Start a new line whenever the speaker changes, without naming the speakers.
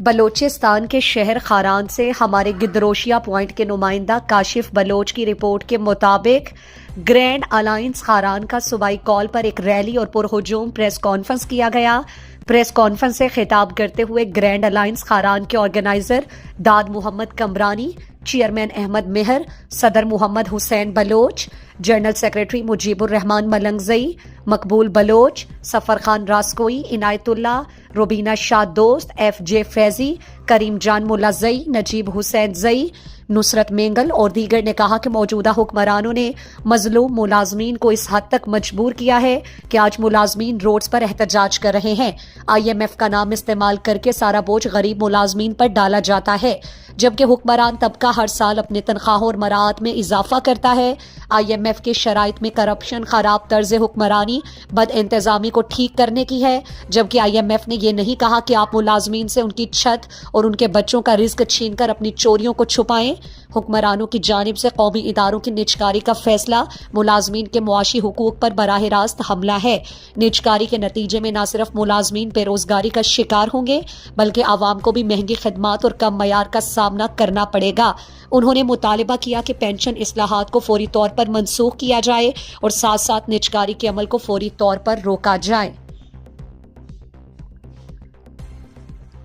بلوچستان کے شہر خاران سے ہمارے گدروشیا پوائنٹ کے نمائندہ کاشف بلوچ کی رپورٹ کے مطابق گرینڈ الائنس خاران کا صوبائی کال پر ایک ریلی اور پرہجوم پریس کانفرنس کیا گیا۔ پریس کانفرنس سے خطاب کرتے ہوئے گرینڈ الائنس خاران کے آرگنائزر داد محمد کمرانی، چیئرمین احمد مہر، صدر محمد حسین بلوچ، جنرل سیکریٹری مجیب الرحمان ملنگزئی، مقبول بلوچ، سفر خان راسکوئی، عنایت اللہ، روبینہ شاہ دوست، ایف جے فیضی، کریم جان ملا زئی، نجیب حسین زئی، نصرت مینگل اور دیگر نے کہا کہ موجودہ حکمرانوں نے مظلوم ملازمین کو اس حد تک مجبور کیا ہے کہ آج ملازمین روڈز پر احتجاج کر رہے ہیں۔ آئی ایم ایف کا نام استعمال کر کے سارا بوجھ غریب ملازمین پر ڈالا جاتا ہے، جبکہ حکمران طبقہ ہر سال اپنے تنخواہوں اور مراعات میں اضافہ کرتا ہے۔ آئی ایم ایف کے شرائط میں کرپشن، خراب طرز حکمرانی، بد انتظامی کو ٹھیک کرنے کی ہے، جبکہ آئی ایم ایف نے یہ نہیں کہا کہ آپ ملازمین سے ان کی چھت اور ان کے بچوں کا رزق چھین کر اپنی چوریوں کو چھپائیں۔ حکمرانوں کی جانب سے قومی اداروں کی نجکاری کا فیصلہ ملازمین کے معاشی حقوق پر براہ راست حملہ ہے۔ نجکاری کے نتیجے میں نہ صرف ملازمین بے روزگاری کا شکار ہوں گے بلکہ عوام کو بھی مہنگی خدمات اور کم معیار کا سامنا کرنا پڑے گا۔ انہوں نے مطالبہ کیا کہ پینشن اصلاحات کو فوری طور پر منسوخ کیا جائے اور ساتھ ساتھ نجکاری کے عمل کو فوری طور پر روکا جائے۔